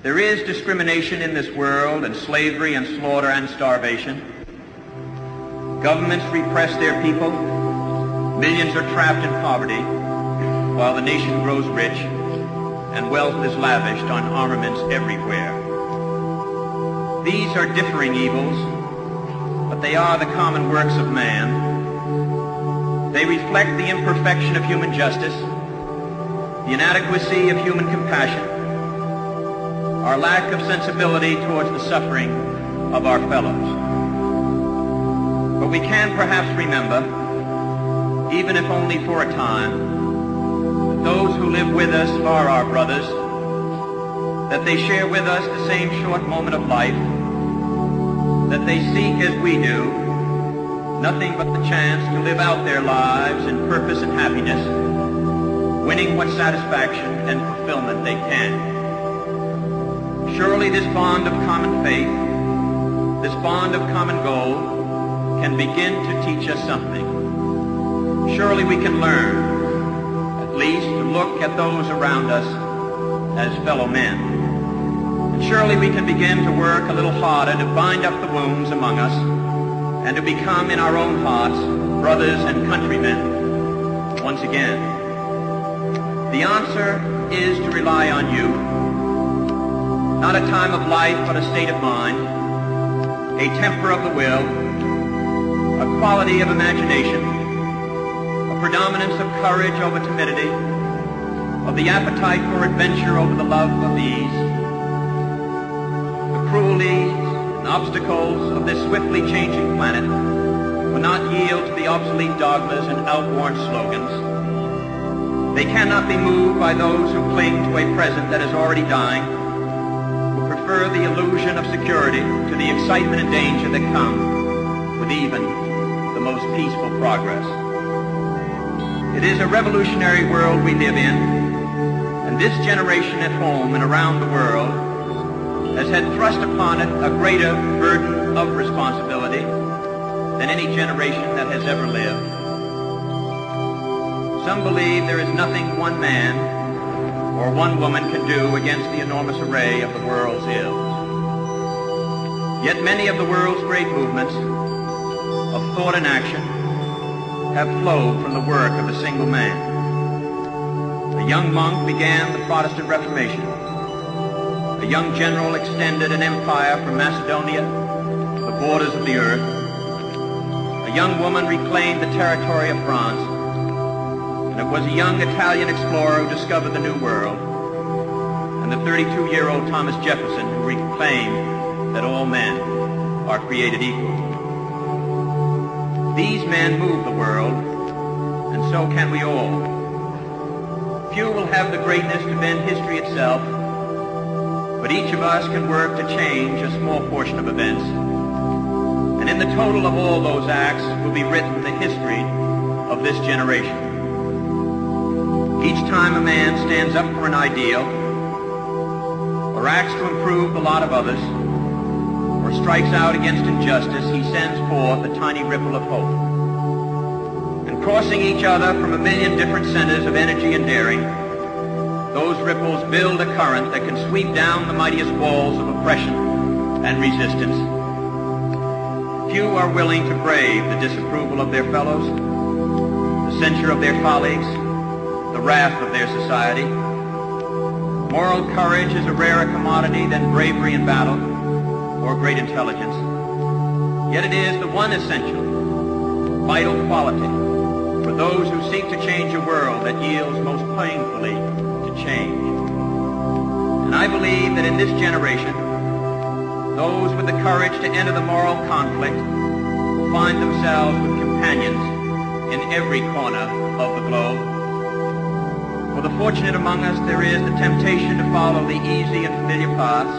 There is discrimination in this world, and slavery and slaughter and starvation. Governments repress their people. Millions are trapped in poverty, while the nation grows rich and wealth is lavished on armaments everywhere. These are differing evils, but they are the common works of man. They reflect the imperfection of human justice, the inadequacy of human compassion, our lack of sensibility towards the suffering of our fellows. But we can perhaps remember, even if only for a time, that those who live with us are our brothers, that they share with us the same short moment of life, that they seek as we do nothing but the chance to live out their lives in purpose and happiness, winning what satisfaction and fulfillment they can. Surely this bond of common faith, this bond of common goal, can begin to teach us something. Surely we can learn, at least, to look at those around us as fellow men. And surely we can begin to work a little harder to bind up the wounds among us and to become in our own hearts brothers and countrymen once again. The answer is to rely on you. Not a time of life, but a state of mind, a temper of the will, a quality of imagination, a predominance of courage over timidity, of the appetite for adventure over the love of ease. The cruelties and obstacles of this swiftly changing planet will not yield to the obsolete dogmas and outworn slogans. They cannot be moved by those who cling to a present that is already dying, who prefer the illusion of security to the excitement and danger that come with even the most peaceful progress. It is a revolutionary world we live in, and this generation at home and around the world has had thrust upon it a greater burden of responsibility than any generation that has ever lived. Some believe there is nothing one man or one woman can do against the enormous array of the world's ills. Yet many of the world's great movements of thought and action have flowed from the work of a single man. A young monk began the Protestant Reformation. A young general extended an empire from Macedonia to the borders of the earth. A young woman reclaimed the territory of France. And it was a young Italian explorer who discovered the New World. And the 32-year-old Thomas Jefferson who reclaimed that all men are created equal. These men move the world, and so can we all. Few will have the greatness to bend history itself, but each of us can work to change a small portion of events. And in the total of all those acts will be written the history of this generation. Each time a man stands up for an ideal, or acts to improve the lot of others, or strikes out against injustice, he sends forth a tiny ripple of hope. And crossing each other from a million different centers of energy and daring, those ripples build a current that can sweep down the mightiest walls of oppression and resistance. Few are willing to brave the disapproval of their fellows, the censure of their colleagues, the wrath of their society. Moral courage is a rarer commodity than bravery in battle or great intelligence. Yet it is the one essential, vital quality for those who seek to change a world that yields most painfully to change. And I believe that in this generation, those with the courage to enter the moral conflict will find themselves with companions in every corner of the globe. For the fortunate among us, there is the temptation to follow the easy and familiar paths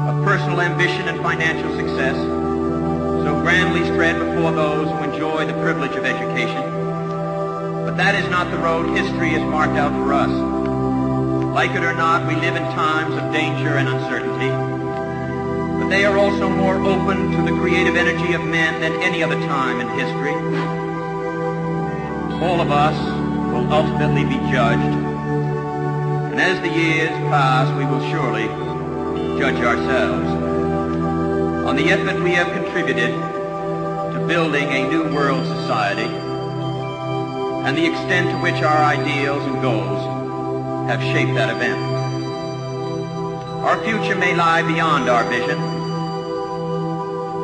of personal ambition and financial success, so grandly spread before those who enjoy the privilege of education. But that is not the road history has marked out for us. Like it or not, we live in times of danger and uncertainty, but they are also more open to the creative energy of men than any other time in history. All of us will ultimately be judged, and as the years pass, we will surely judge ourselves on the effort we have contributed to building a new world society and the extent to which our ideals and goals have shaped that event. Our future may lie beyond our vision,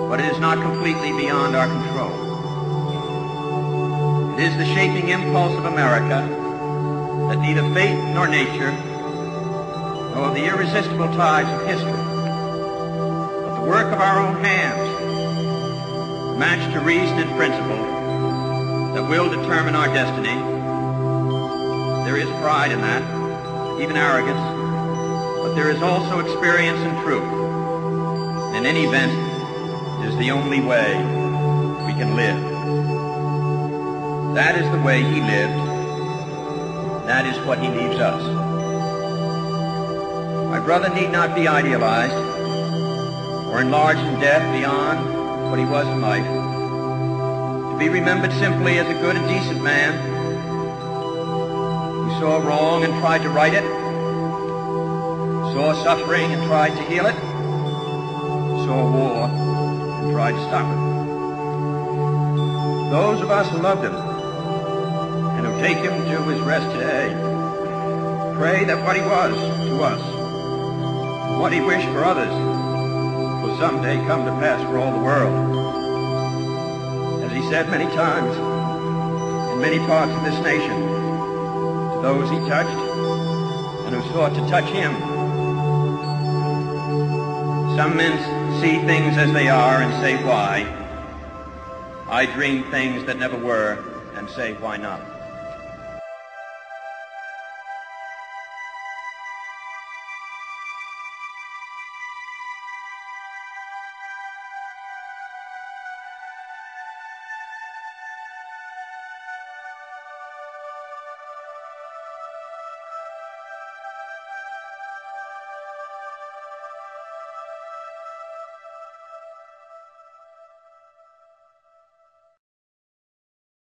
but it is not completely beyond our control. It is the shaping impulse of America that neither fate nor nature, nor the irresistible tides of history, but the work of our own hands, matched to reason and principle, that will determine our destiny. There is pride in that, even arrogance, but there is also experience and truth. In any event, it is the only way we can live. That is the way he lived. That is what he leaves us. My brother need not be idealized or enlarged in death beyond what he was in life. To be remembered simply as a good and decent man who saw wrong and tried to right it, saw suffering and tried to heal it, saw war and tried to stop it. Those of us who loved him and who take him to his rest today pray that what he was to us, what he wished for others, will someday come to pass for all the world. As he said many times in many parts of this nation, to those he touched and who sought to touch him. Some men see things as they are and say, why? I dream things that never were and say, why not?